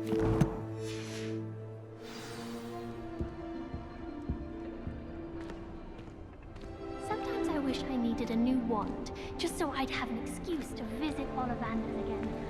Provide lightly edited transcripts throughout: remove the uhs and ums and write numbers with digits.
Sometimes I wish I needed a new wand, just so I'd have an excuse to visit Ollivanders again.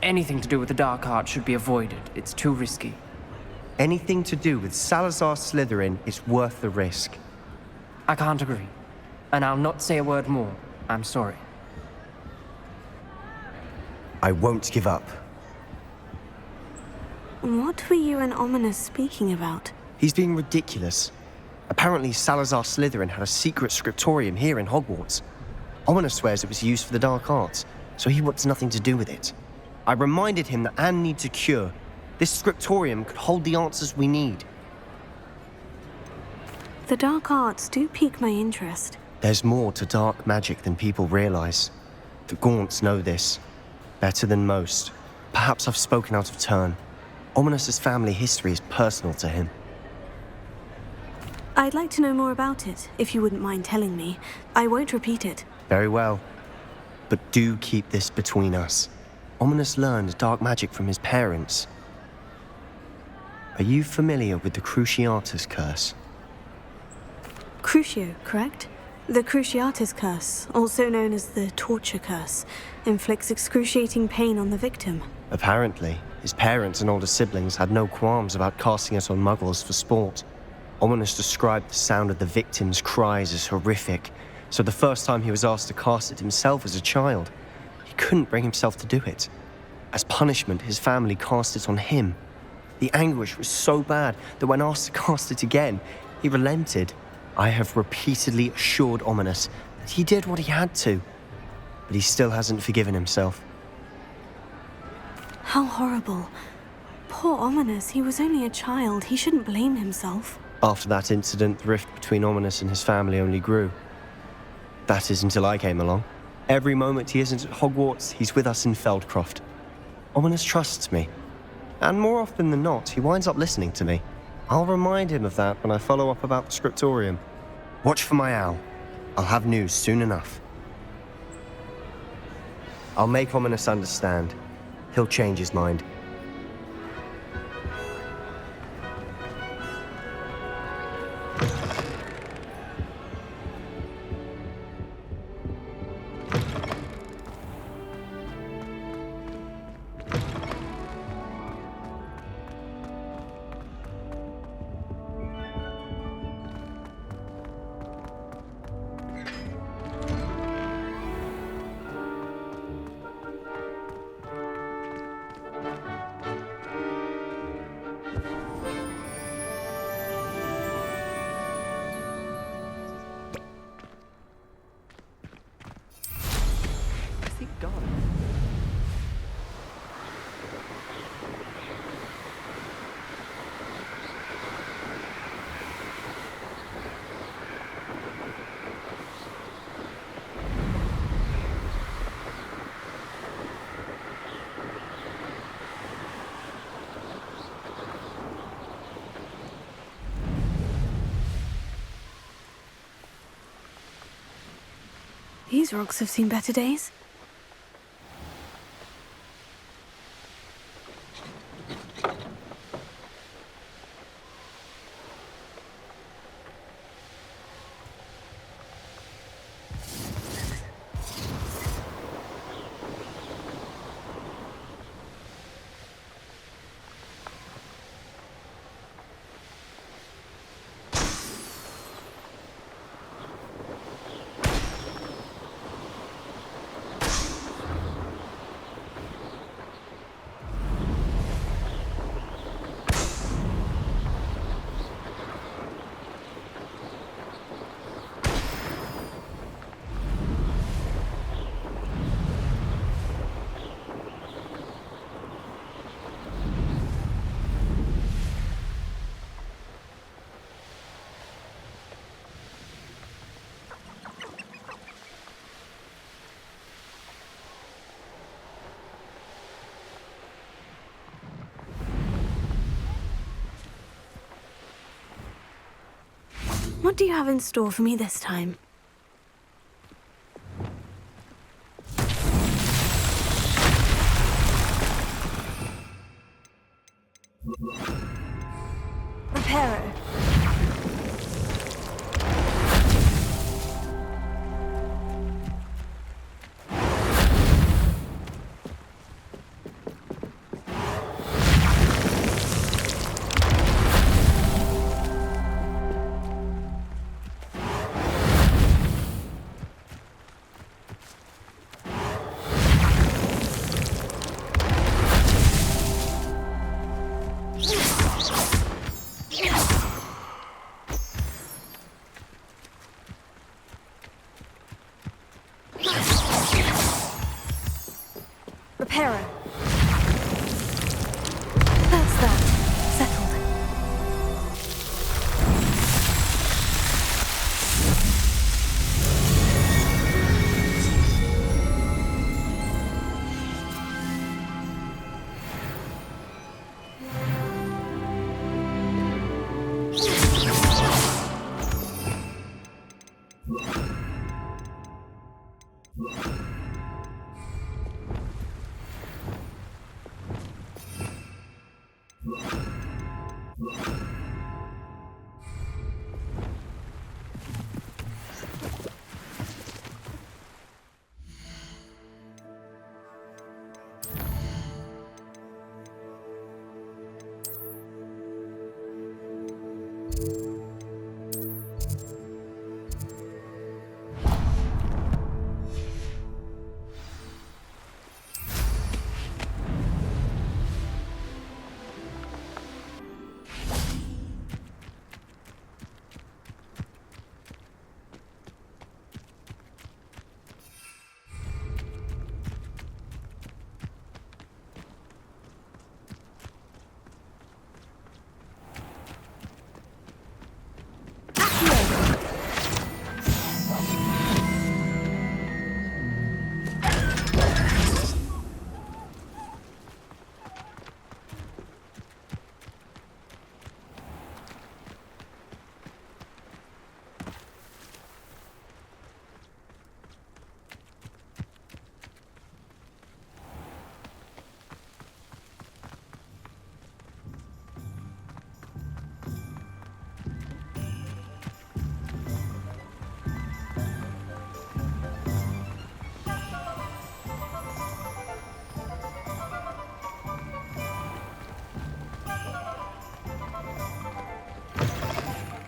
Anything to do with the dark art should be avoided. It's too risky. Anything to do with Salazar Slytherin is worth the risk. I can't agree. And I'll not say a word more. I'm sorry. I won't give up. What were you and Ominous speaking about? He's being ridiculous. Apparently, Salazar Slytherin had a secret scriptorium here in Hogwarts. Ominous swears it was used for the dark arts, so he wants nothing to do with it. I reminded him that Anne needs a cure. This scriptorium could hold the answers we need. The dark arts do pique my interest. There's more to dark magic than people realize. The Gaunts know this. Better than most. Perhaps I've spoken out of turn. Ominous's family history is personal to him. I'd like to know more about it, if you wouldn't mind telling me. I won't repeat it. Very well. But do keep this between us. Ominous learned dark magic from his parents. Are you familiar with the Cruciatus Curse? Crucio, correct? The Cruciatus Curse, also known as the Torture Curse, inflicts excruciating pain on the victim. Apparently, his parents and older siblings had no qualms about casting it on muggles for sport. Ominous described the sound of the victim's cries as horrific, so the first time he was asked to cast it himself as a child, he couldn't bring himself to do it. As punishment, his family cast it on him. The anguish was so bad that when asked to cast it again, he relented. I have repeatedly assured Ominous that he did what he had to, but he still hasn't forgiven himself. How horrible. Poor Ominous, he was only a child. He shouldn't blame himself. After that incident, the rift between Ominous and his family only grew. That is until I came along. Every moment he isn't at Hogwarts, he's with us in Feldcroft. Ominous trusts me. And more often than not, he winds up listening to me. I'll remind him of that when I follow up about the scriptorium. Watch for my owl. I'll have news soon enough. I'll make Ominous understand. He'll change his mind. These rocks have seen better days. What do you have in store for me this time? Reparo. Reparo. That's that. Settled.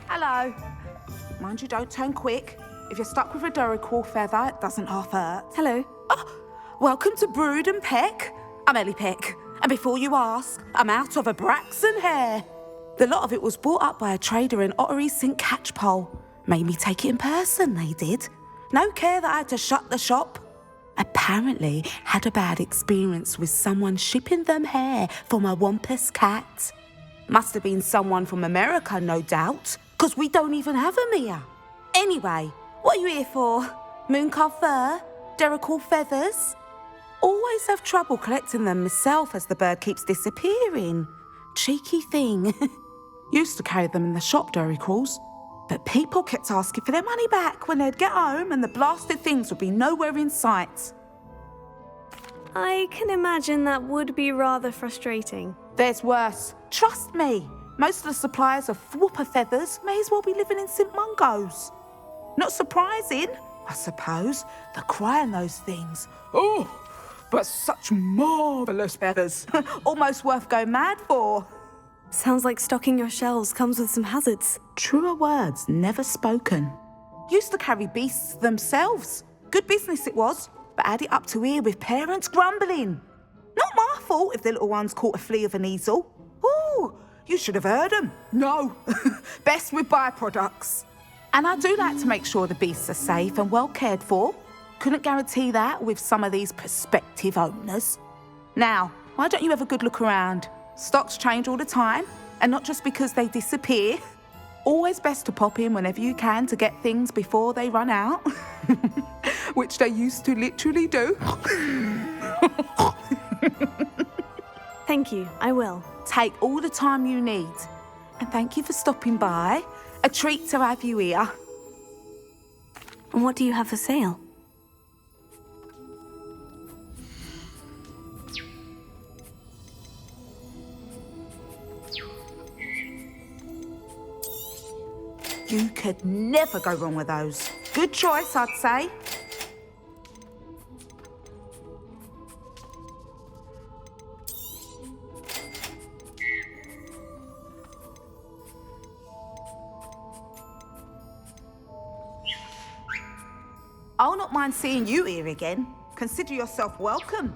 Hello. Mind you, don't turn quick. If you're stuck with a Duracell feather, it doesn't half hurt. Hello. Oh, welcome to Brood and Peck. I'm Ellie Peck. And before you ask, I'm out of a Braxton hair. The lot of it was bought up by a trader in Ottery St. Catchpole. Made me take it in person, they did. No care that I had to shut the shop. Apparently had a bad experience with someone shipping them hair for my Wampus cat. Must have been someone from America, no doubt, because we don't even have them here. Anyway, what are you here for? Mooncarved fur? Duracell feathers? Always have trouble collecting them myself as the bird keeps disappearing. Cheeky thing. Used to carry them in the shop, Duracalls, but people kept asking for their money back when they'd get home and the blasted things would be nowhere in sight. I can imagine that would be rather frustrating. There's worse. Trust me. Most of the suppliers of whooper feathers may as well be living in St. Mungo's. Not surprising, I suppose, the cry on those things. Oh, but such marvellous feathers. Almost worth going mad for. Sounds like stocking your shelves comes with some hazards. Truer words never spoken. Used to carry beasts themselves. Good business it was, but had it up to here with parents grumbling. Not my fault if the little ones caught a flea of an easel. Ooh, you should have heard them. No, best with byproducts. And I do like to make sure the beasts are safe and well cared for. Couldn't guarantee that with some of these prospective owners. Now, why don't you have a good look around? Stocks change all the time, and not just because they disappear. Always best to pop in whenever you can to get things before they run out. Which they used to literally do. Thank you, I will. Take all the time you need. And thank you for stopping by. A treat to have you here. And what do you have for sale? You could never go wrong with those. Good choice, I'd say. I'll not mind seeing you here again. Consider yourself welcome.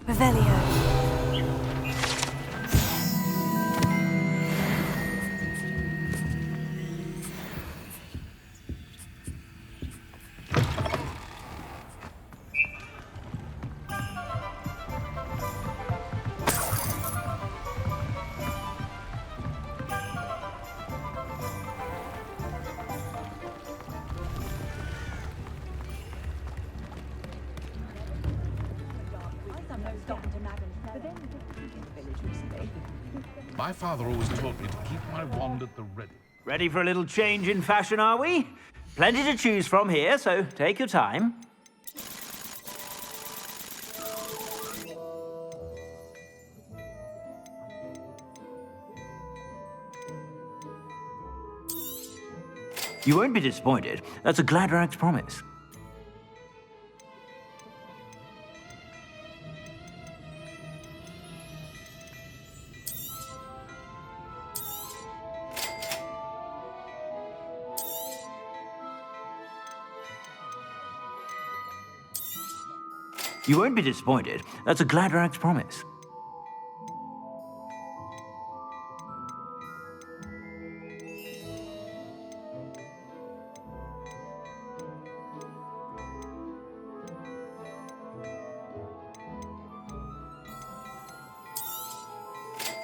Revelio. My father always taught me to keep my wand at the ready. Ready for a little change in fashion, are we? Plenty to choose from here, so take your time. You won't be disappointed. That's a Gladrag's promise. You won't be disappointed. That's a Gladrag's promise.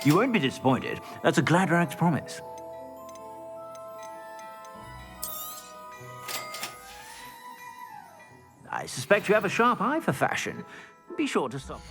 You won't be disappointed. That's a Gladrag's promise. I suspect you have a sharp eye for fashion. Be sure to stop.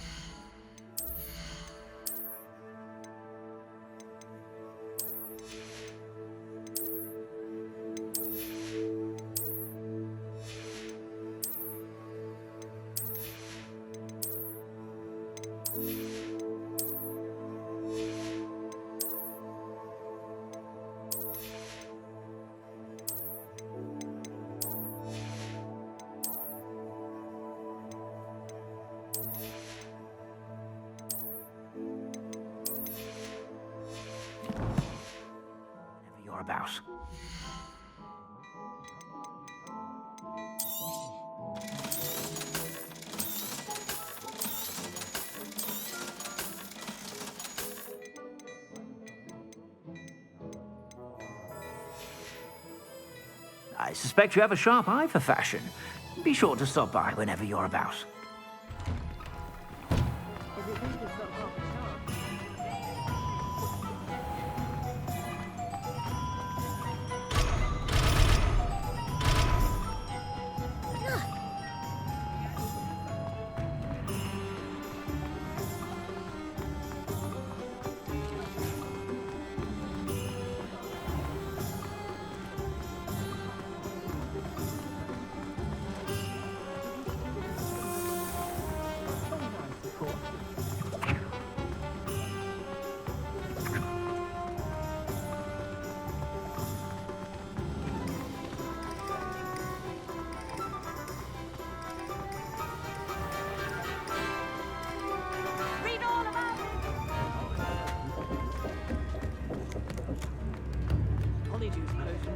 Whenever you're about. I suspect you have a sharp eye for fashion. Be sure to stop by whenever you're about.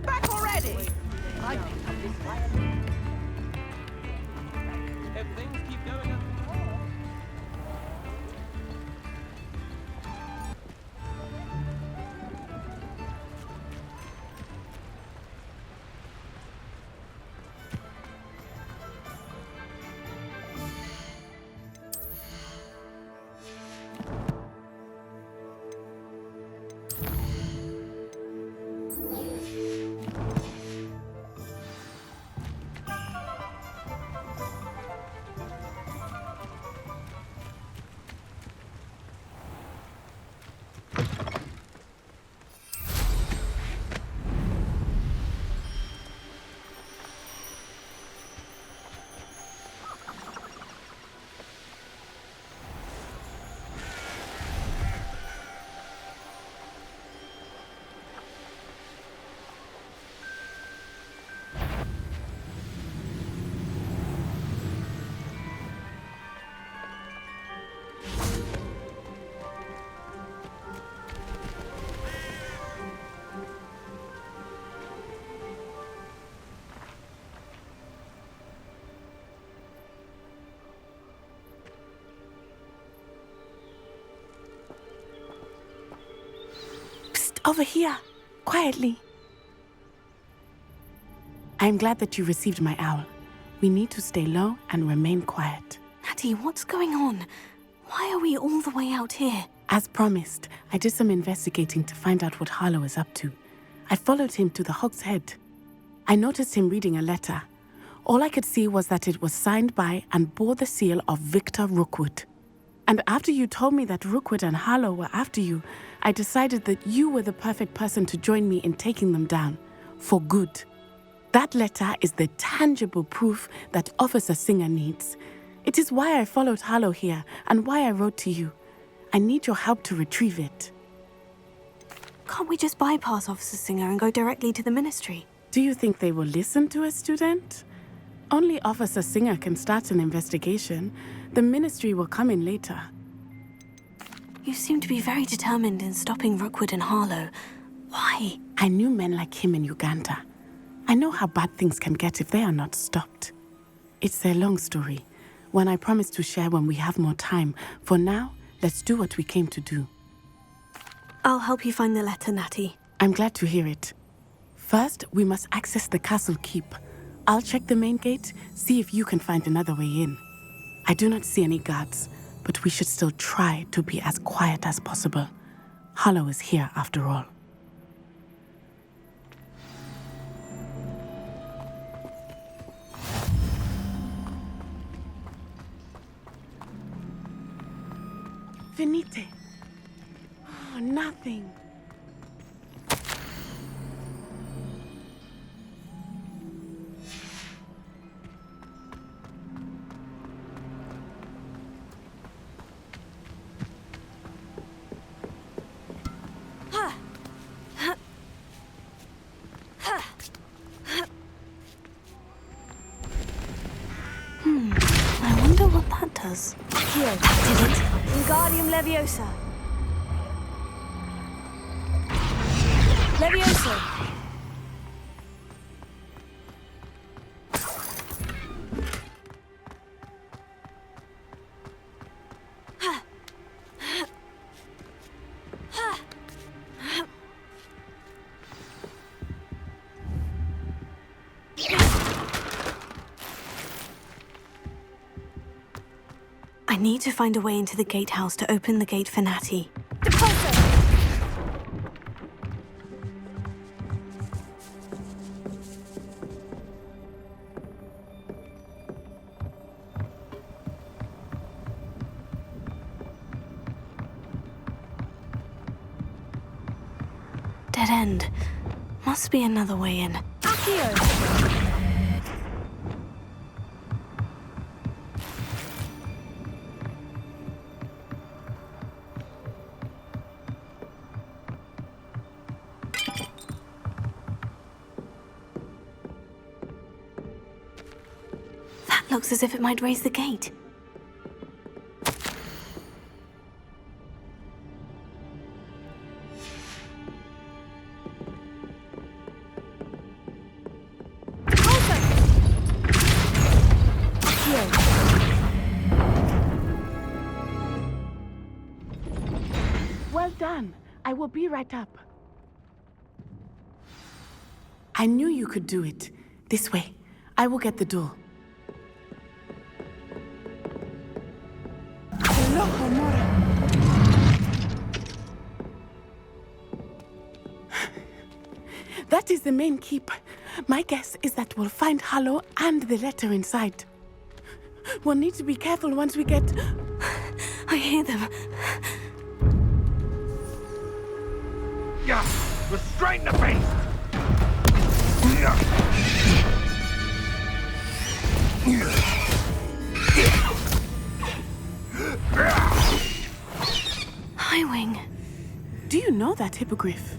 Back already! If things keep going up. Over here, quietly. I am glad that you received my owl. We need to stay low and remain quiet. Natty, what's going on? Why are we all the way out here? As promised, I did some investigating to find out what Harlow is up to. I followed him to the Hog's Head. I noticed him reading a letter. All I could see was that it was signed by and bore the seal of Victor Rookwood. And after you told me that Rookwood and Harlow were after you, I decided that you were the perfect person to join me in taking them down. For good. That letter is the tangible proof that Officer Singer needs. It is why I followed Harlow here and why I wrote to you. I need your help to retrieve it. Can't we just bypass Officer Singer and go directly to the ministry? Do you think they will listen to a student? Only Officer Singer can start an investigation. The ministry will come in later. You seem to be very determined in stopping Rookwood and Harlow. Why? I knew men like him in Uganda. I know how bad things can get if they are not stopped. It's a long story, one I promise to share when we have more time. For now, let's do what we came to do. I'll help you find the letter, Natty. I'm glad to hear it. First, we must access the castle keep. I'll check the main gate, see if you can find another way in. I do not see any guards, but we should still try to be as quiet as possible. Harlow is here after all. Venite. Oh, nothing. I wonder what that does. Here, did it. Wingardium Leviosa. Leviosa. I need to find a way into the gatehouse to open the gate for Natty. Dead end. Must be another way in. Accio! Looks as if it might raise the gate. Well done. I will be right up. I knew you could do it. This way. I will get the door. That is the main keep. My guess is that we'll find Harlow and the letter inside. We'll need to be careful once we get... I hear them. Yeah, restrain the beast! Highwing. Do you know that hippogriff?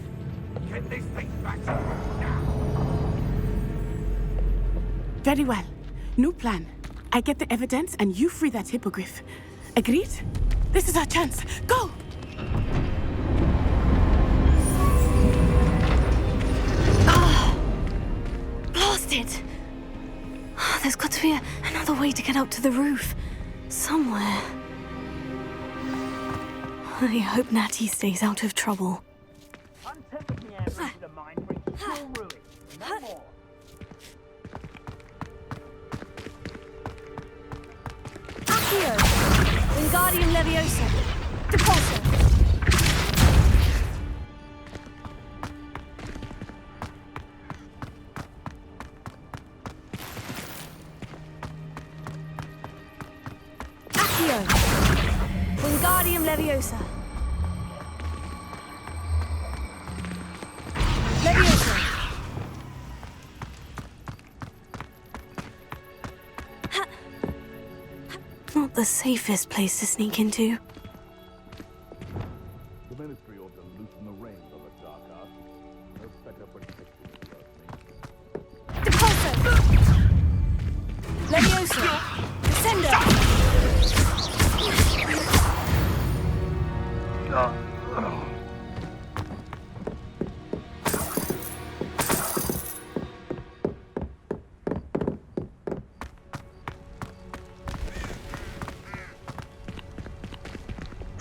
Get these things back to work now! Very well. New plan. I get the evidence and you free that hippogriff. Agreed? This is our chance. Go! Blasted! There's got to be another way to get up to the roof. Somewhere. I hope Natty stays out of trouble. Unsettling the air into the mind brings small ruin. No more. Accio! Wingardium Leviosa! Depulso! Accio! Wingardium Leviosa! Leviosa! Not the safest place to sneak into. The Ministry ought to loosen the reins on the dark arts. No better protection for us. Depulso! Leviosa! Descendo!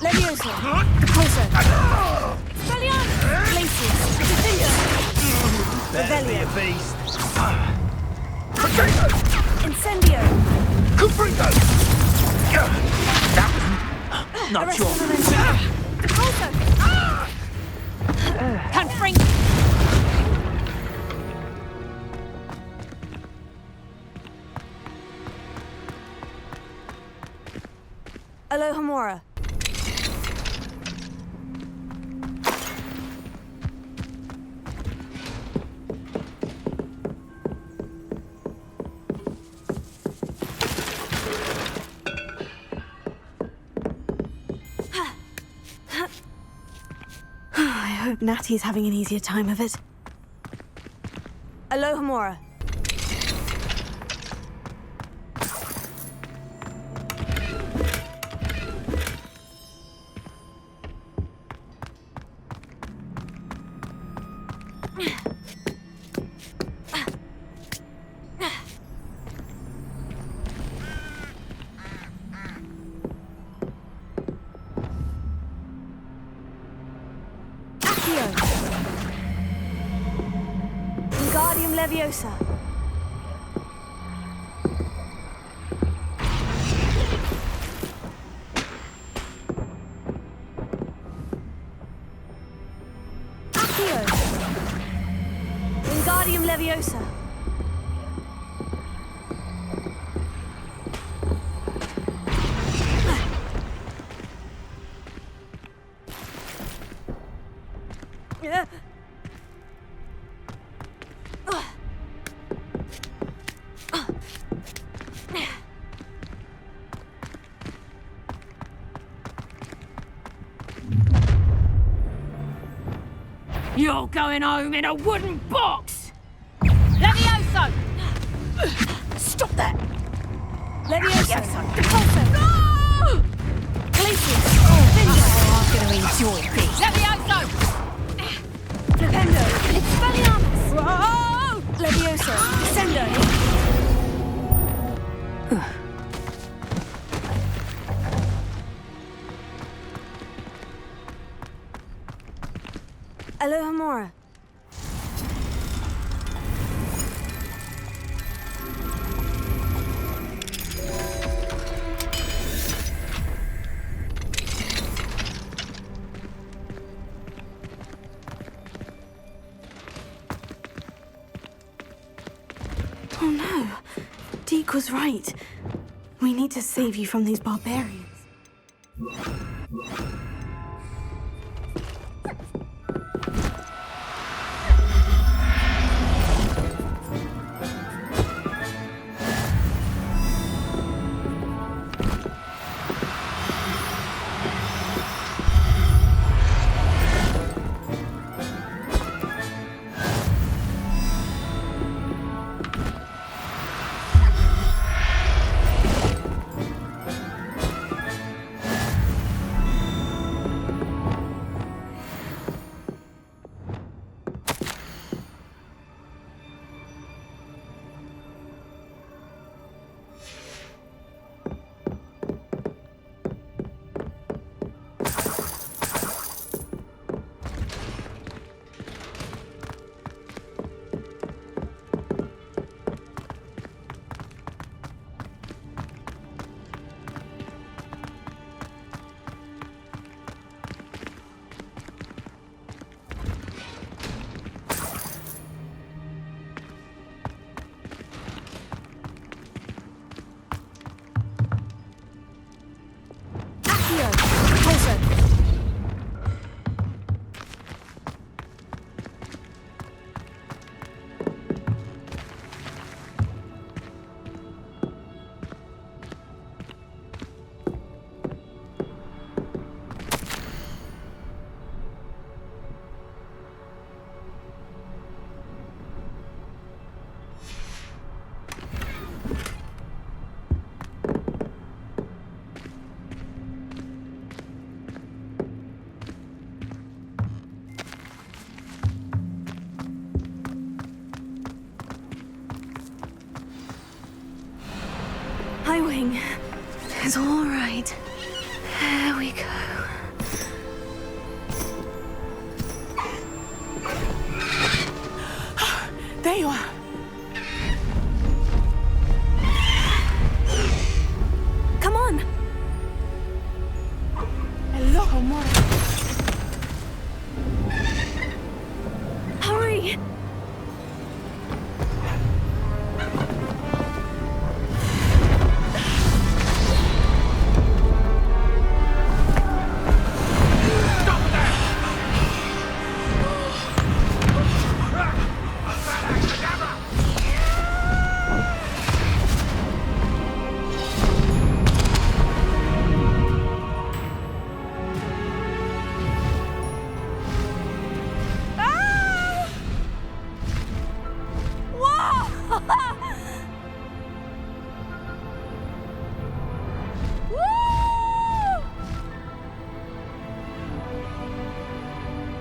Leviosa! Depulso! Expelliarmus! Glacius! Defender! Revelio! Incendio! Not sure. Depulso! Confring! Alohomora. I hope Natty's having an easier time of it. Alohomora. Wingardium Leviosa. Accio. Wingardium Leviosa. You're going home in a wooden box! Levioso! Stop that! Leviosa. Depulso. No! Glacius. I'm gonna enjoy this. Levioso! Flipendo. Expelliarmus. Whoa! Leviosa. Descendo. Alohomora. Oh no. Deke was right. We need to save you from these barbarians. Highwing. It's all right. There we go. There you are. Come on. Hello, amor. Hurry.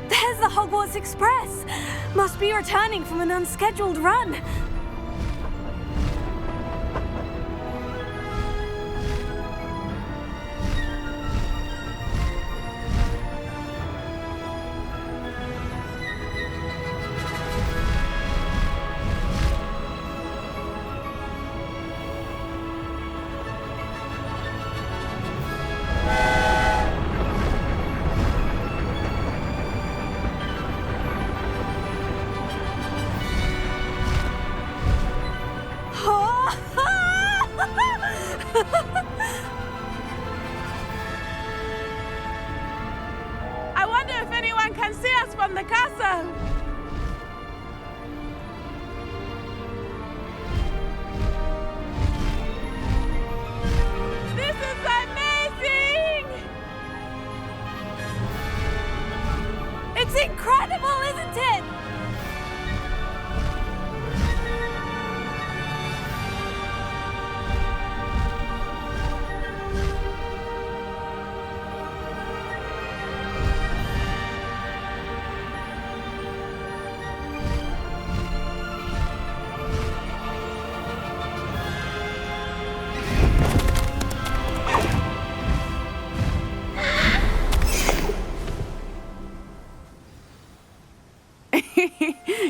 There's the Hogwarts Express. Must be returning from an unscheduled run. I wonder if anyone can see us from the castle. This is amazing! It's incredible, isn't it?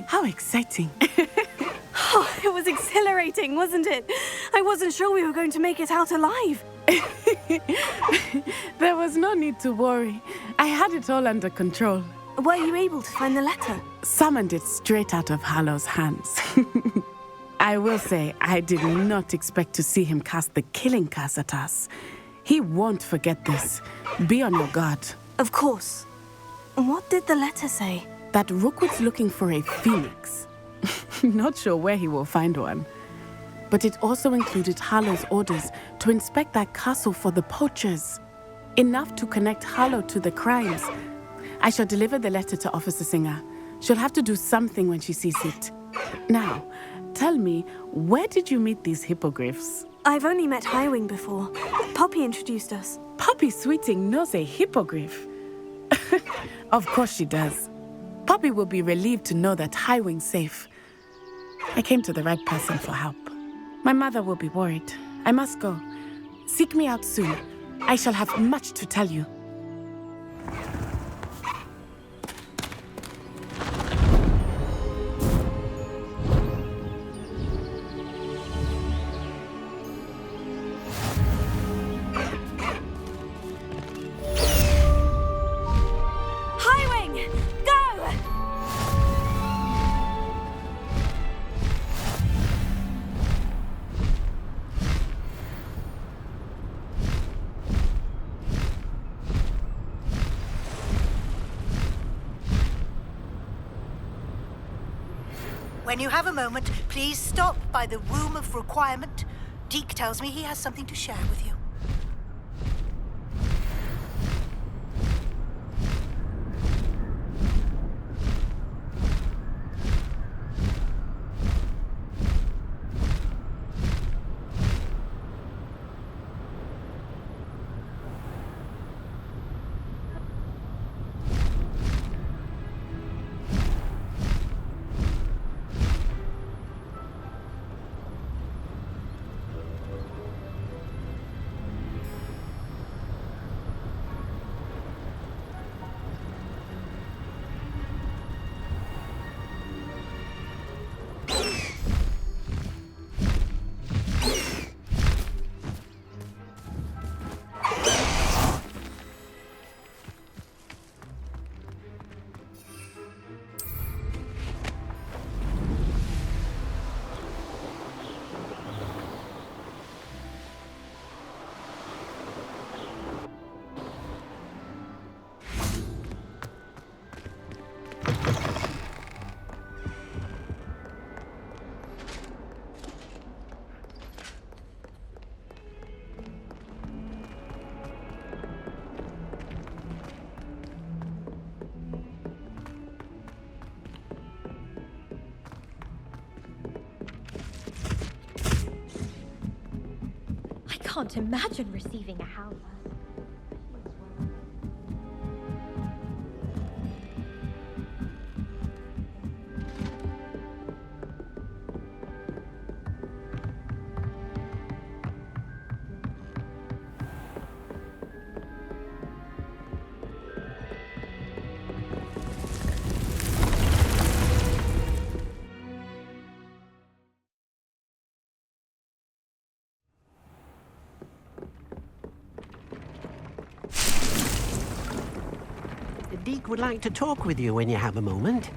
How exciting. Oh, it was exhilarating, wasn't it? I wasn't sure we were going to make it out alive. There was no need to worry. I had it all under control. Were you able to find the letter? Summoned it straight out of Hallow's hands. I will say, I did not expect to see him cast the killing curse at us. He won't forget this. Be on your guard. Of course. What did the letter say? That Rookwood's looking for a phoenix. Not sure where he will find one. But it also included Hallow's orders to inspect that castle for the poachers. Enough to connect Hallow to the crimes. I shall deliver the letter to Officer Singer. She'll have to do something when she sees it. Now, tell me, where did you meet these hippogriffs? I've only met Highwing before. Poppy introduced us. Poppy Sweeting knows a hippogriff. Of course she does. Poppy will be relieved to know that Highwing's safe. I came to the right person for help. My mother will be worried. I must go. Seek me out soon. I shall have much to tell you. Highwing! Go! When you have a moment, please stop by the Room of Requirement. Deke tells me he has something to share with you. can't imagine receiving a howler. Deke would like to talk with you when you have a moment.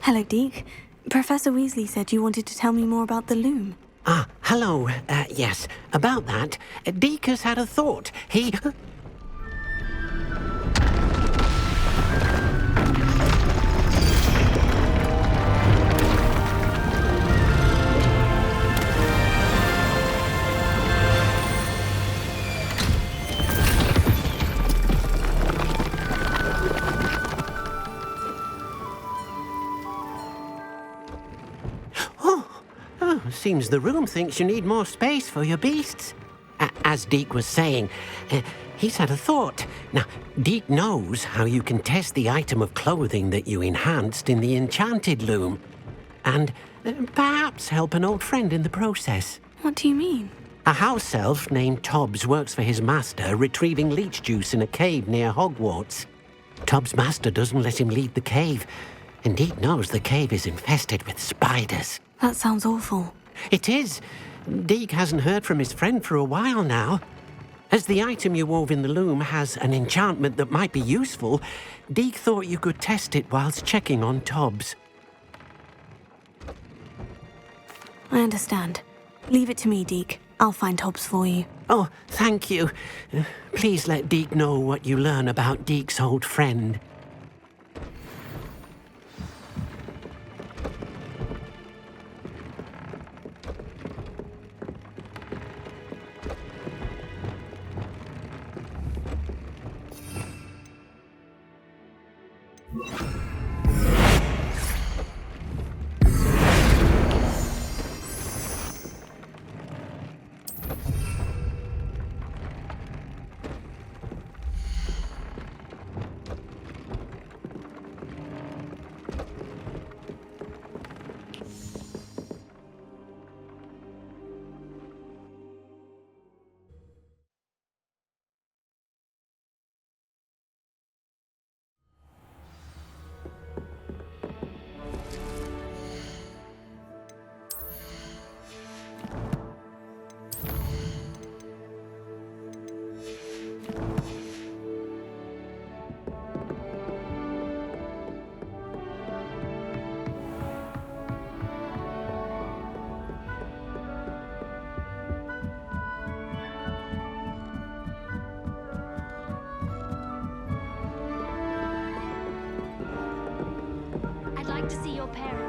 Hello, Deke. Professor Weasley said you wanted to tell me more about the loom. Ah, hello. Yes, about that. Deke has had a thought. He... Seems the room thinks you need more space for your beasts. As Deke was saying, he's had a thought. Now, Deke knows how you can test the item of clothing that you enhanced in the enchanted loom. And perhaps help an old friend in the process. What do you mean? A house elf named Tobbs works for his master, retrieving leech juice in a cave near Hogwarts. Tobbs' master doesn't let him leave the cave, and Deke knows the cave is infested with spiders. That sounds awful. It is. Deke hasn't heard from his friend for a while now. As the item you wove in the loom has an enchantment that might be useful, Deke thought you could test it whilst checking on Tobbs. I understand. Leave it to me, Deke. I'll find Tobbs for you. Oh, thank you. Please let Deke know what you learn about Deke's old friend. I'd like to see your parents.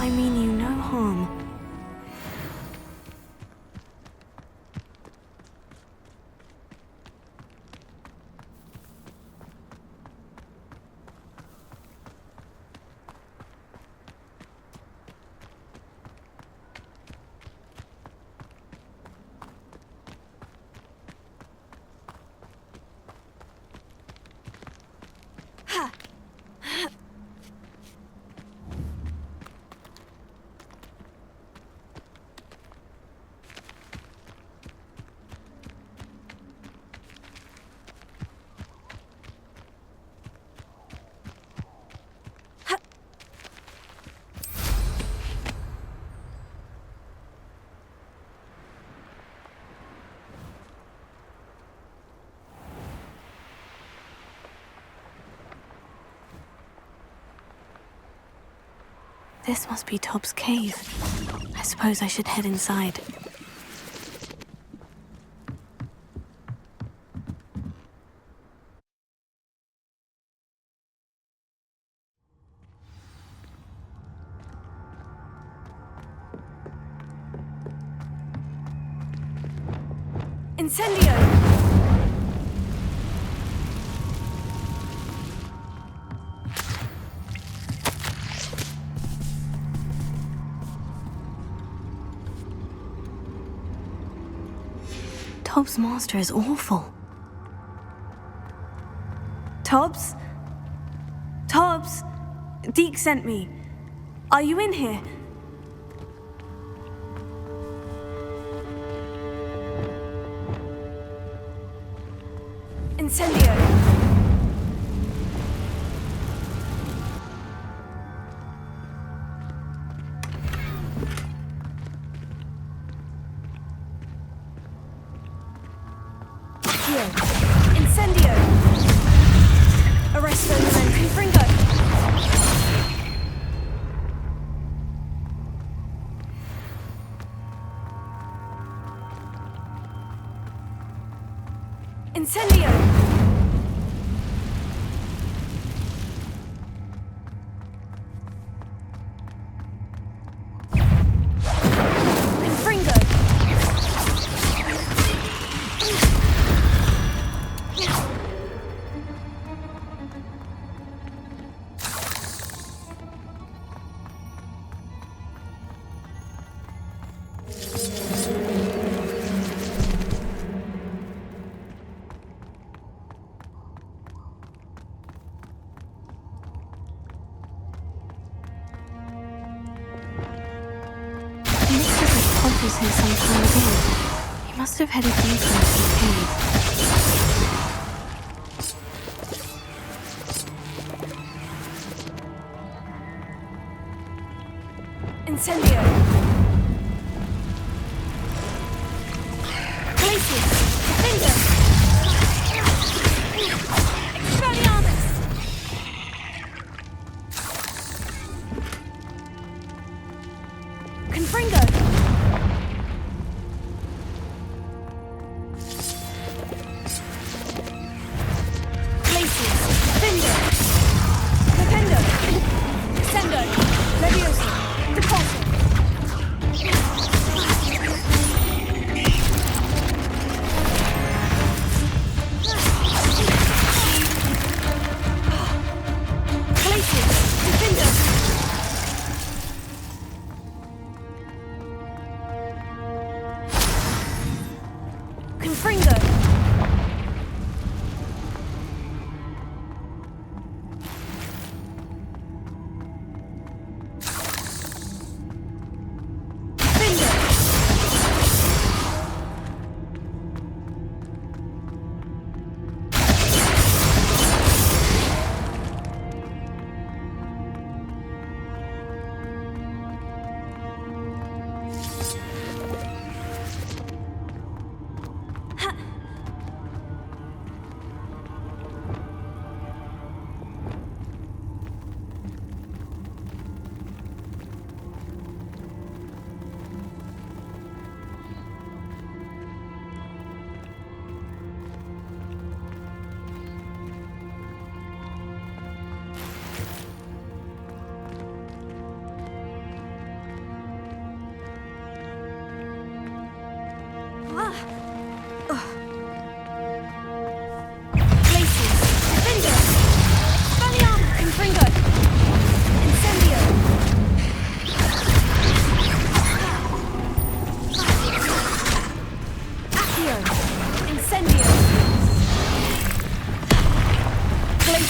I mean you no harm. This must be Tob's cave. I suppose I should head inside. Incendio! Tob's master is awful. Tobbs? Tobbs? Deke sent me. Are you in here? Incendio! Incendio! Arresto the men. Confringo! Incendio! Confringo! Was here some time ago. He must have headed deeper into the cave. Incendio! Glacius! Defender! Expelliarmus! Confringo! Leviosa! Repulsor!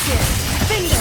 Glacier! Finger!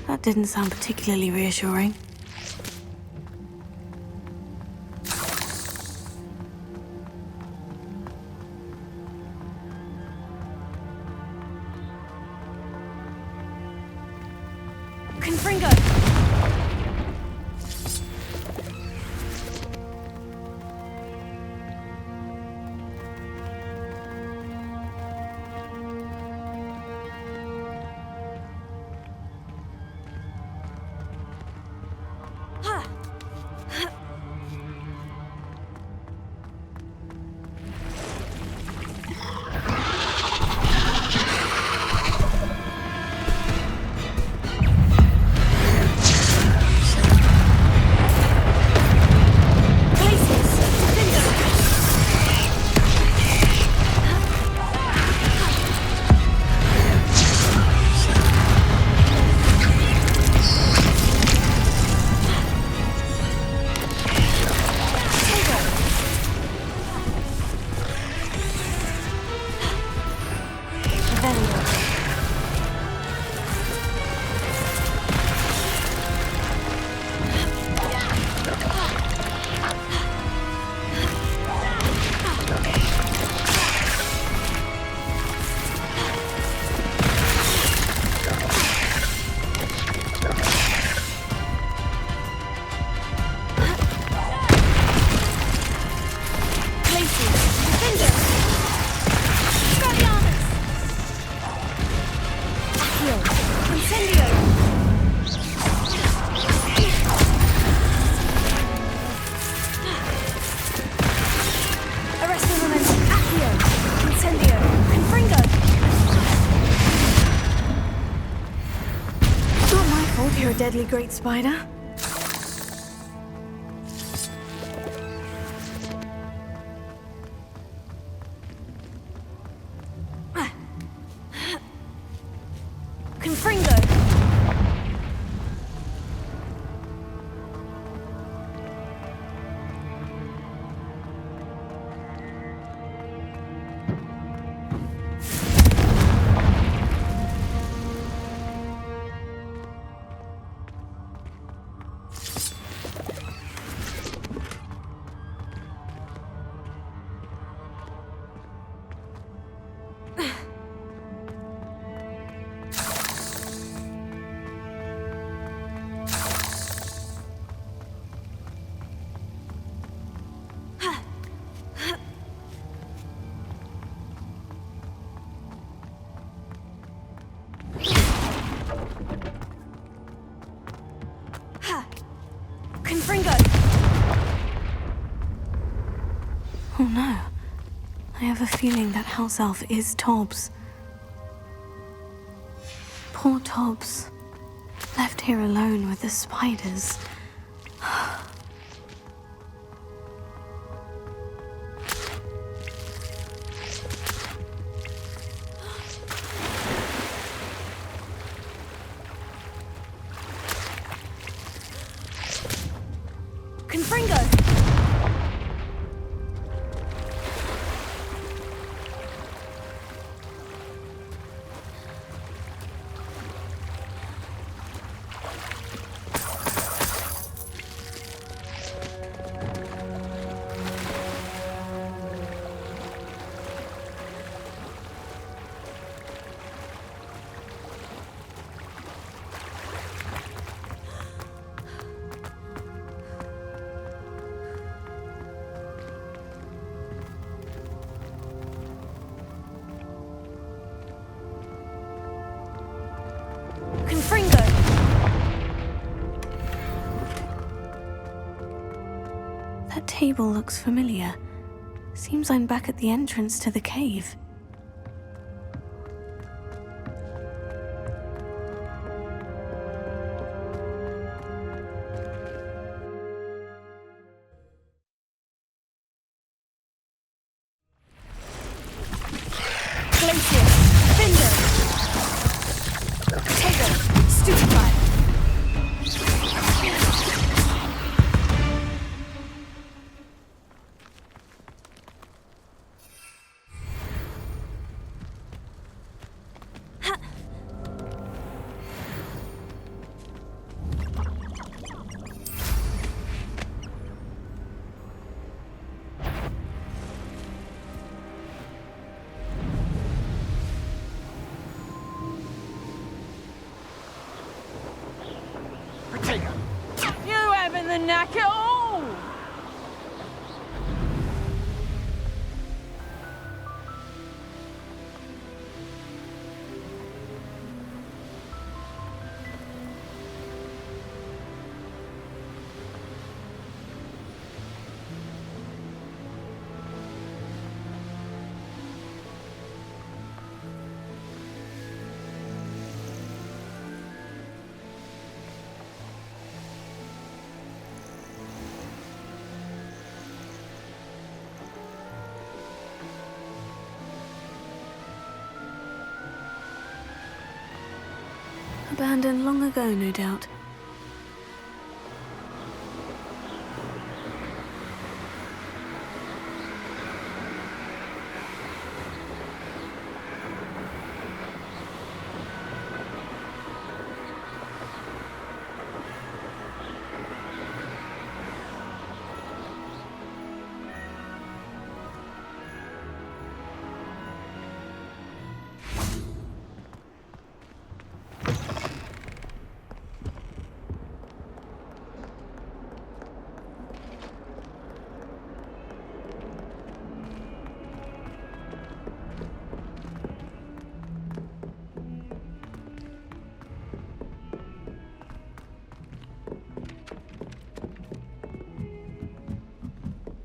That didn't sound particularly reassuring. Confringo! You're a deadly great spider. Confringo! Oh no. I have a feeling that house elf is Tobbs. Poor Tobbs. Left here alone with the spiders. Confringo! Confringo! That table looks familiar. Seems I'm back at the entrance to the cave. knack it all! Abandoned long ago, no doubt.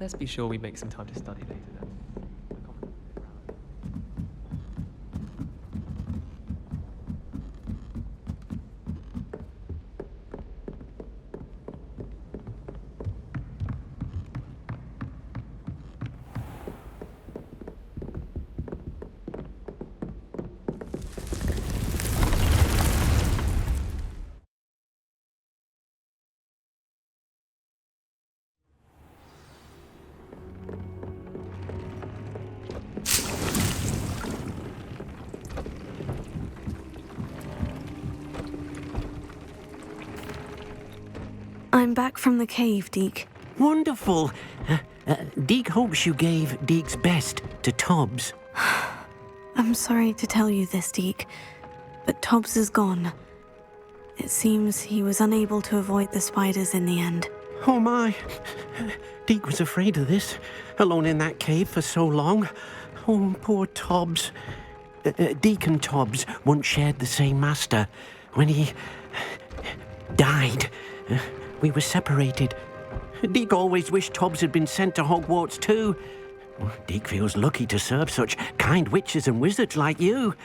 Let's be sure we make some time to study later then. I'm back from the cave, Deke. Wonderful. Deke hopes you gave Deke's best to Tobbs. I'm sorry to tell you this, Deke, but Tobbs is gone. It seems he was unable to avoid the spiders in the end. Oh my. Deke was afraid of this, alone in that cave for so long. Oh, poor Tobbs. Deke and Tobbs once shared the same master. When he died, we were separated. Deke always wished Tobbs had been sent to Hogwarts too. Deke feels lucky to serve such kind witches and wizards like you.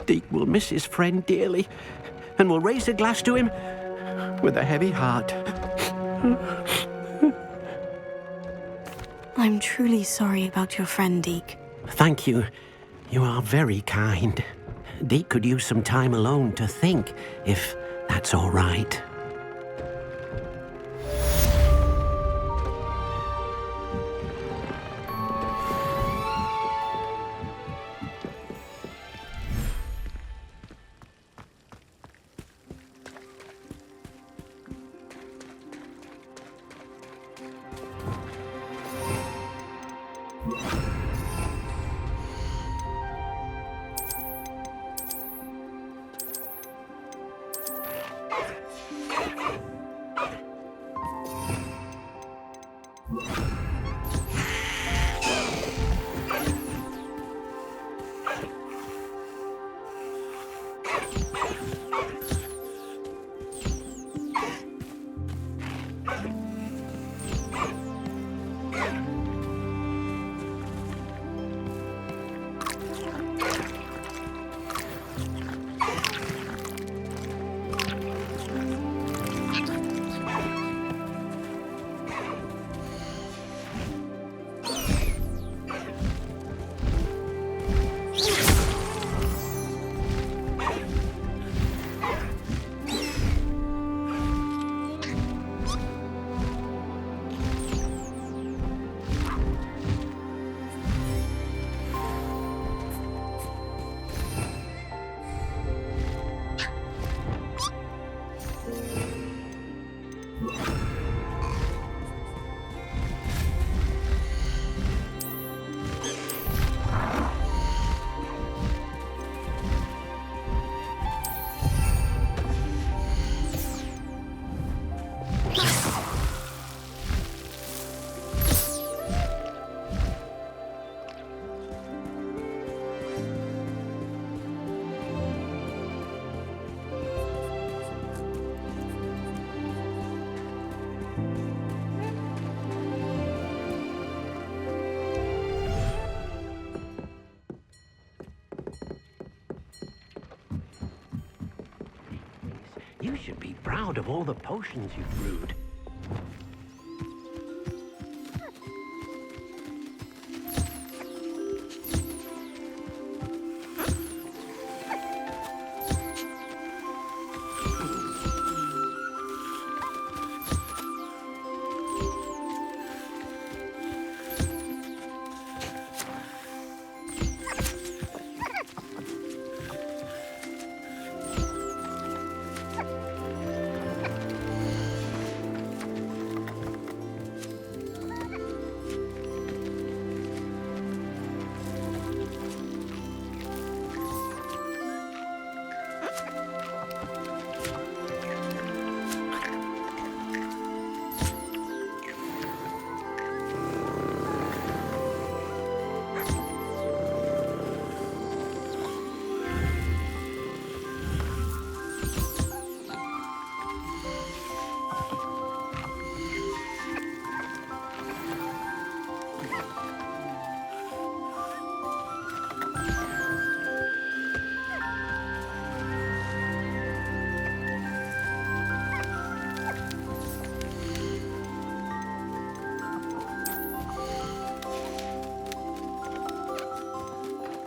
Deke will miss his friend dearly, and will raise a glass to him with a heavy heart. I'm truly sorry about your friend, Deke. Thank you. You are very kind. Deke could use some time alone to think, if that's all right. You should be proud of all the potions you've brewed.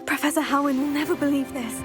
Professor Howin will never believe this.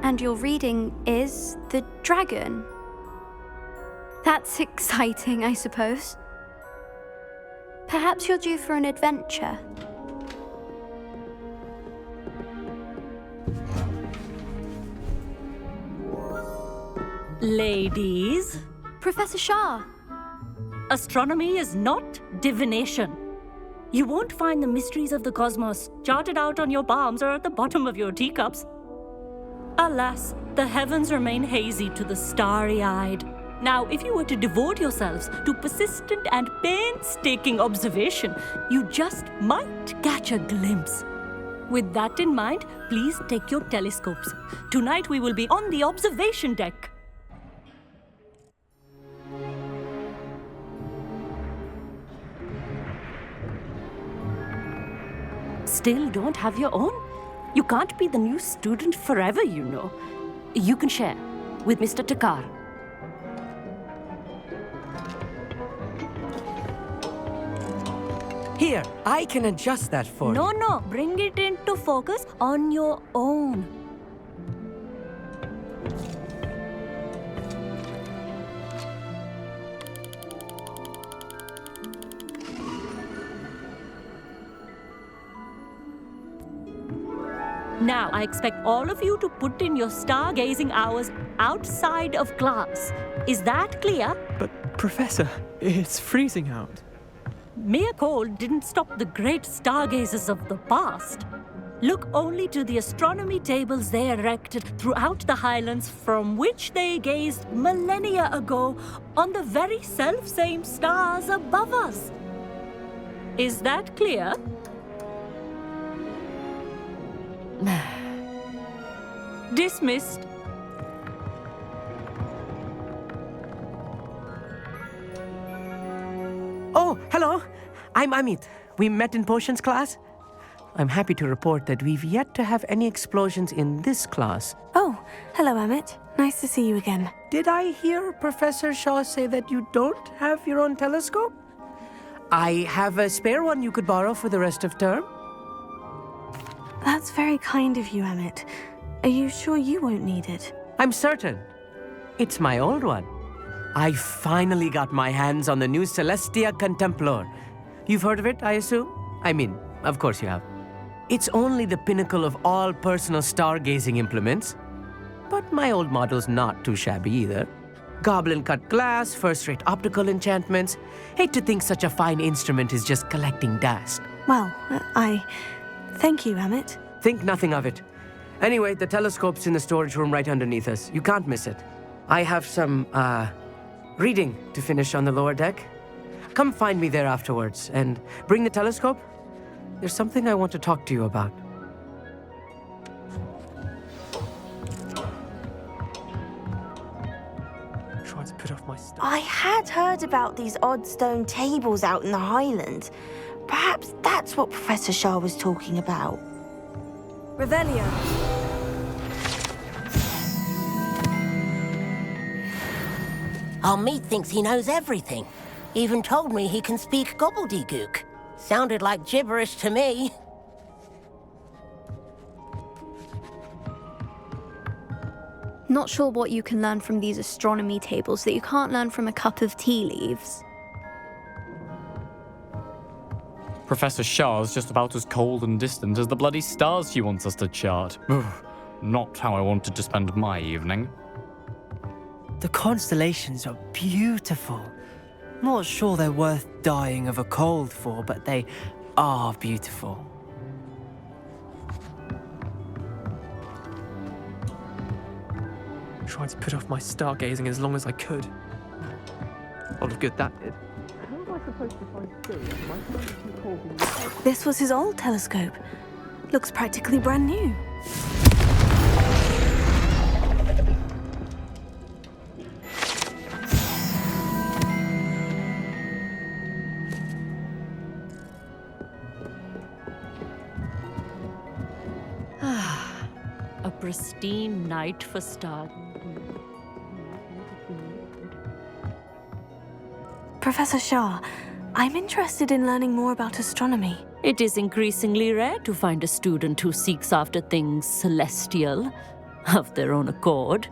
And your reading is the dragon. That's exciting, I suppose. Perhaps you're due for an adventure. Ladies? Professor Shah. astronomy is not divination. You won't find the mysteries of the cosmos charted out on your palms or at the bottom of your teacups. Alas, the heavens remain hazy to the starry-eyed. Now, if you were to devote yourselves to persistent and painstaking observation, you just might catch a glimpse. With that in mind, please take your telescopes. Tonight we will be on the observation deck. Still don't have your own? You can't be the new student forever, you know. You can share with Mr. Takar. Here, I can adjust that for you. No, bring it into focus on your own. Now, I expect all of you to put in your stargazing hours outside of class. Is that clear? But, Professor, it's freezing out. Mere cold didn't stop the great stargazers of the past. Look only to the astronomy tables they erected throughout the highlands from which they gazed millennia ago on the very self-same stars above us. Is that clear? Dismissed. Oh, hello. I'm Amit. We met in potions class. I'm happy to report that we've yet to have any explosions in this class. Oh, hello, Amit. Nice to see you again. Did I hear Professor Shaw say that you don't have your own telescope? I have a spare one you could borrow for the rest of term. That's very kind of you, Amit. Are you sure you won't need it? I'm certain. It's my old one. I finally got my hands on the new Celestia Contemplar. You've heard of it, I assume? I mean, of course you have. It's only the pinnacle of all personal stargazing implements. But my old model's not too shabby either. Goblin-cut glass, first-rate optical enchantments. Hate to think such a fine instrument is just collecting dust. Well, thank you, Amit. Think nothing of it. Anyway, the telescope's in the storage room right underneath us. You can't miss it. I have some, reading to finish on the lower deck. Come find me there afterwards, and bring the telescope. There's something I want to talk to you about. Trying to put off my stuff. I had heard about these odd stone tables out in the Highlands. Perhaps that's what Professor Shah was talking about. Revelio. Our meat thinks he knows everything. Even told me he can speak gobbledygook. Sounded like gibberish to me. Not sure what you can learn from these astronomy tables that you can't learn from a cup of tea leaves. Professor Shah's just about as cold and distant as the bloody stars she wants us to chart. Not how I wanted to spend my evening. The constellations are beautiful. Not sure they're worth dying of a cold for, but they are beautiful. Trying to put off my stargazing as long as I could. A lot of good that did. How am I supposed to find spirit? My phone is too cold and This was his old telescope. Looks practically brand new. A pristine night for stars. Professor Shah, I'm interested in learning more about astronomy. It is increasingly rare to find a student who seeks after things celestial of their own accord.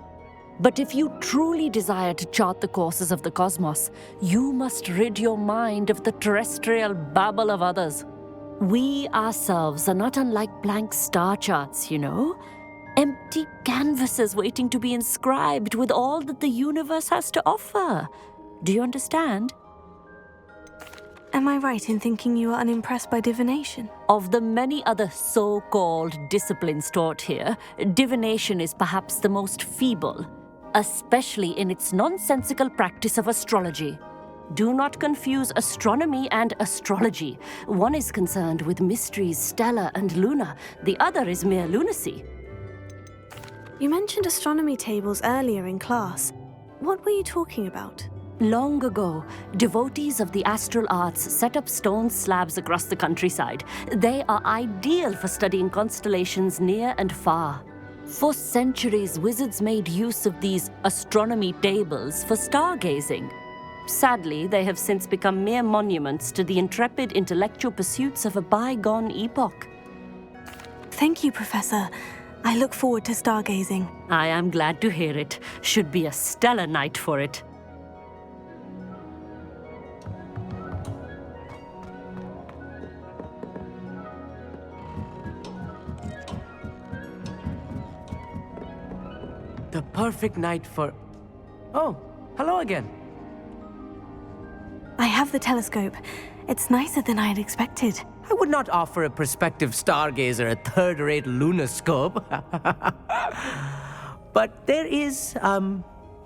But if you truly desire to chart the courses of the cosmos, you must rid your mind of the terrestrial babble of others. We ourselves are not unlike blank star charts, you know. Empty canvases waiting to be inscribed with all that the universe has to offer. Do you understand? Am I right in thinking you are unimpressed by divination? Of the many other so-called disciplines taught here, divination is perhaps the most feeble, especially in its nonsensical practice of astrology. Do not confuse astronomy and astrology. One is concerned with mysteries stellar and lunar, the other is mere lunacy. You mentioned astronomy tables earlier in class. What were you talking about? Long ago, devotees of the astral arts set up stone slabs across the countryside. They are ideal for studying constellations near and far. For centuries, wizards made use of these astronomy tables for stargazing. Sadly, they have since become mere monuments to the intrepid intellectual pursuits of a bygone epoch. Thank you, Professor. I look forward to stargazing. I am glad to hear it. Should be a stellar night for it. The perfect night for... Oh, hello again. I have the telescope. It's nicer than I had expected. I would not offer a prospective stargazer a third-rate lunoscope. But there is,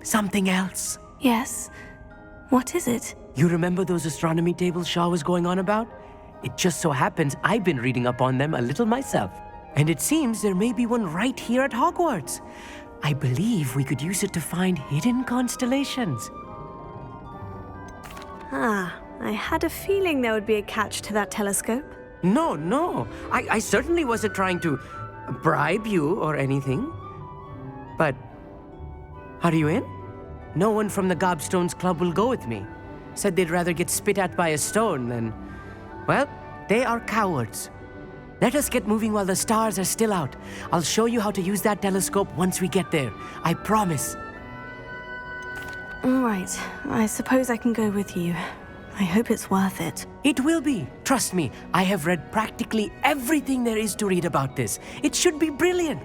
something else. Yes? What is it? You remember those astronomy tables Shaw was going on about? It just so happens I've been reading up on them a little myself. And it seems there may be one right here at Hogwarts. I believe we could use it to find hidden constellations. Ah, I had a feeling there would be a catch to that telescope. No. I certainly wasn't trying to bribe you or anything. But, are you in? No one from the Gobstones Club will go with me. Said they'd rather get spit at by a stone than... Well, they are cowards. Let us get moving while the stars are still out. I'll show you how to use that telescope once we get there. I promise. All right. I suppose I can go with you. I hope it's worth it. It will be. Trust me, I have read practically everything there is to read about this. It should be brilliant.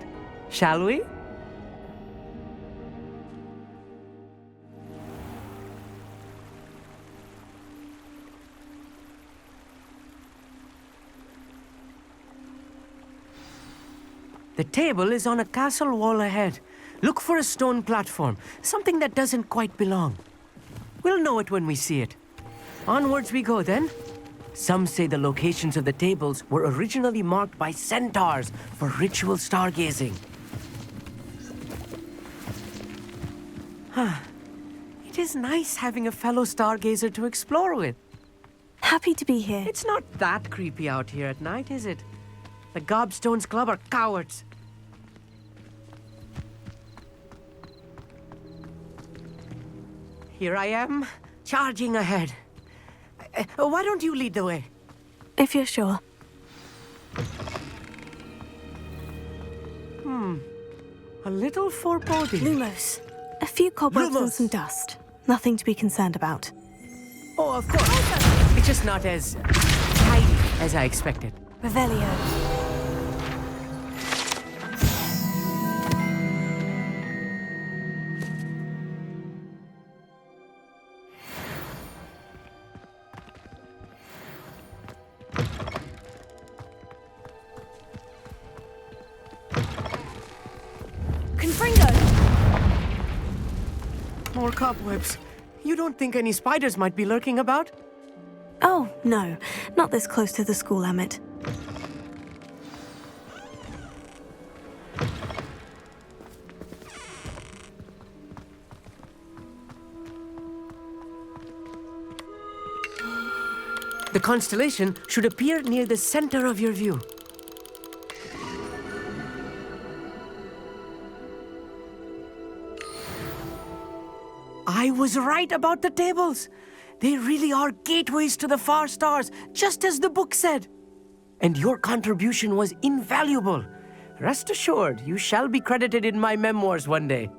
Shall we? The table is on a castle wall ahead. Look for a stone platform, something that doesn't quite belong. We'll know it when we see it. Onwards we go then. Some say the locations of the tables were originally marked by centaurs for ritual stargazing. It is nice having a fellow stargazer to explore with. Happy to be here. It's not that creepy out here at night, is it? The Gobstones Club are cowards. Here I am, charging ahead. Why don't you lead the way? If you're sure. A little foreboding. Lumos. A few cobwebs and Lumos. some dust. Nothing to be concerned about. Oh, of course. It's just not as tidy as I expected. Revelio. More cobwebs. You don't think any spiders might be lurking about? Oh, no. Not this close to the school, Amit. The constellation should appear near the center of your view. I was right about the tables. They really are gateways to the far stars, just as the book said. And your contribution was invaluable. Rest assured, you shall be credited in my memoirs one day.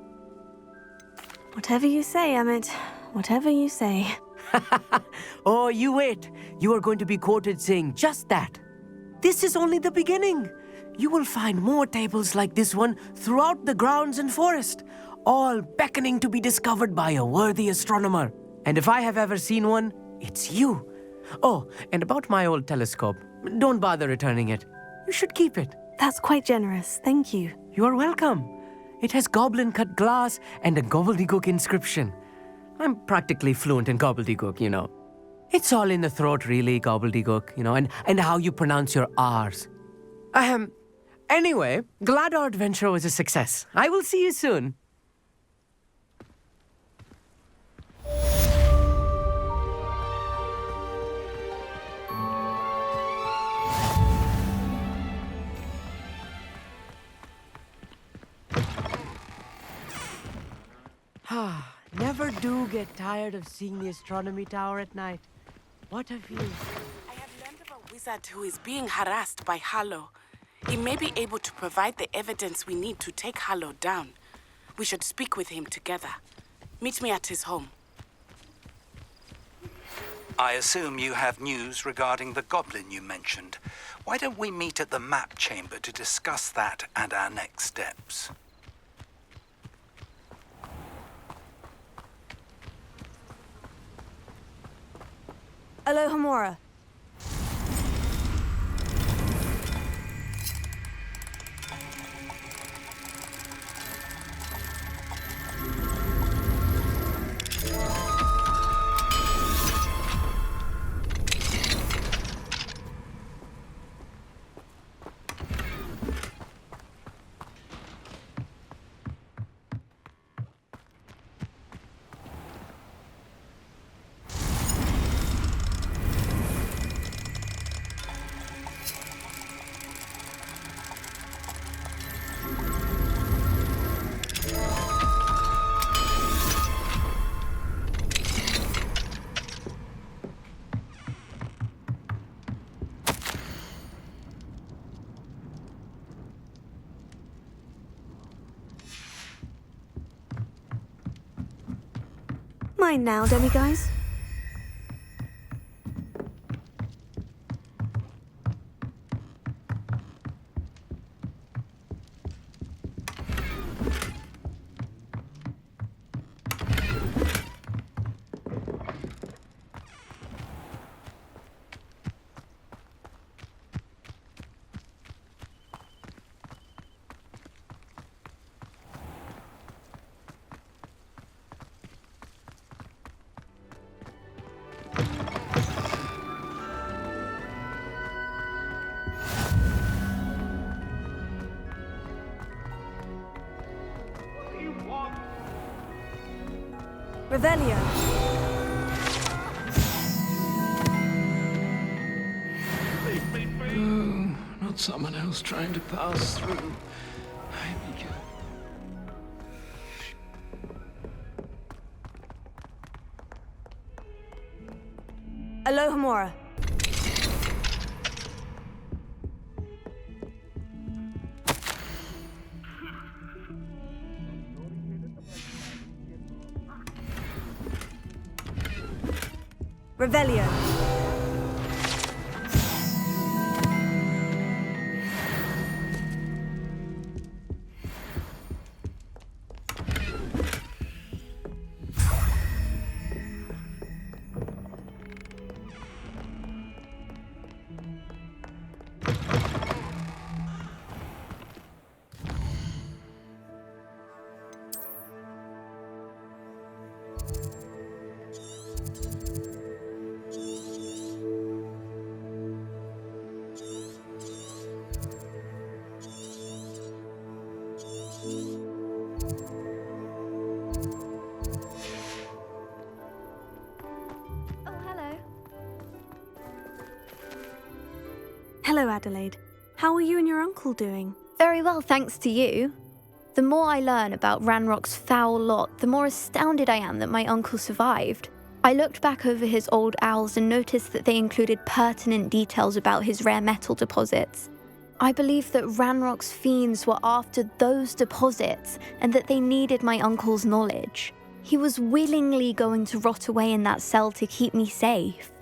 Whatever you say, Amit. Whatever you say. Oh, you wait. You are going to be quoted saying just that. This is only the beginning. You will find more tables like this one throughout the grounds and forest, all beckoning to be discovered by a worthy astronomer. And if I have ever seen one, it's you. Oh, and about my old telescope. Don't bother returning it. You should keep it. That's quite generous, thank you. You are welcome. It has goblin-cut glass and a gobbledygook inscription. I'm practically fluent in gobbledygook, you know. It's all in the throat, really, gobbledygook, you know, and how you pronounce your R's. Anyway, glad our adventure was a success. I will see you soon. Never do get tired of seeing the astronomy tower at night. What a view. I have learned of a wizard who is being harassed by Harlow. He may be able to provide the evidence we need to take Harlow down. We should speak with him together. Meet me at his home. I assume you have news regarding the goblin you mentioned. Why don't we meet at the map chamber to discuss that and our next steps? Alohomora. Mine now, demiguise. Revelio. Oh, not someone else trying to pass through. I begin. Alohomora. Revelio. Hello, Adelaide. How are you and your uncle doing? Very well, thanks to you. The more I learn about Ranrock's foul lot, the more astounded I am that my uncle survived. I looked back over his old owls and noticed that they included pertinent details about his rare metal deposits. I believe that Ranrock's fiends were after those deposits and that they needed my uncle's knowledge. He was willingly going to rot away in that cell to keep me safe.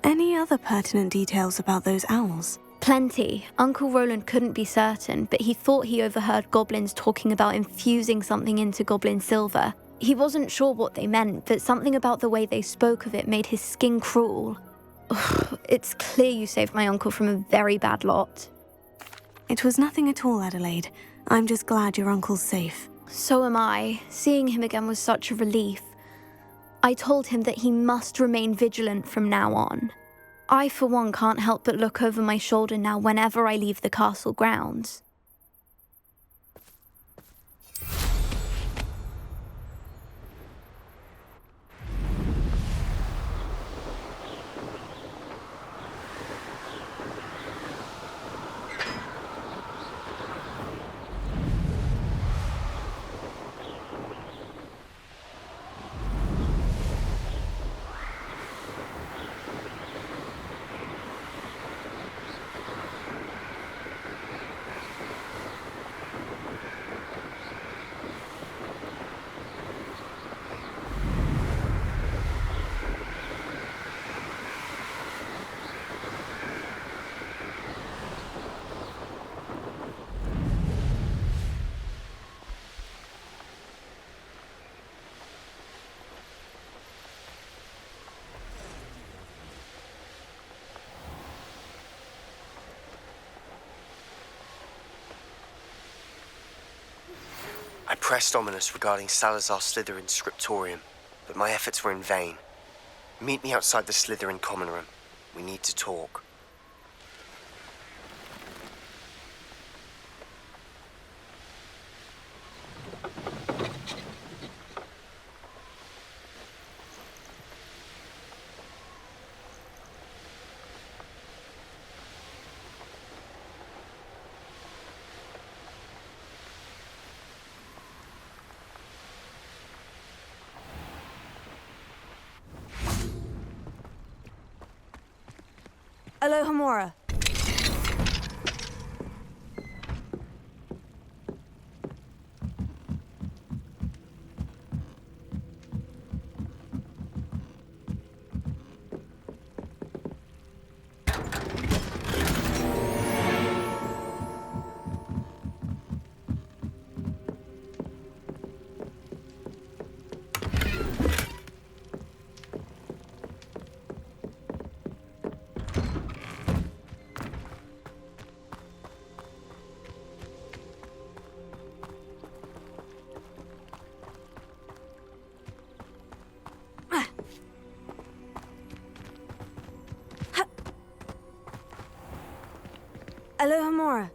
Any other pertinent details about those owls? Plenty. Uncle Roland couldn't be certain, but he thought he overheard goblins talking about infusing something into goblin silver. He wasn't sure what they meant, but something about the way they spoke of it made his skin crawl. Ugh, it's clear you saved my uncle from a very bad lot. It was nothing at all, Adelaide. I'm just glad your uncle's safe. So am I. Seeing him again was such a relief. I told him that he must remain vigilant from now on. I, for one, can't help but look over my shoulder now whenever I leave the castle grounds. I pressed Ominous regarding Salazar Slytherin's scriptorium, but my efforts were in vain. Meet me outside the Slytherin common room. We need to talk. Alohomora. Alohomora.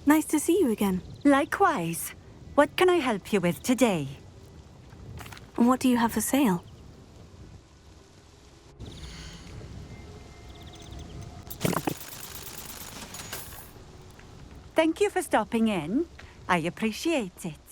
Nice to see you again. Likewise. What can I help you with today? What do you have for sale? Thank you for stopping in. I appreciate it.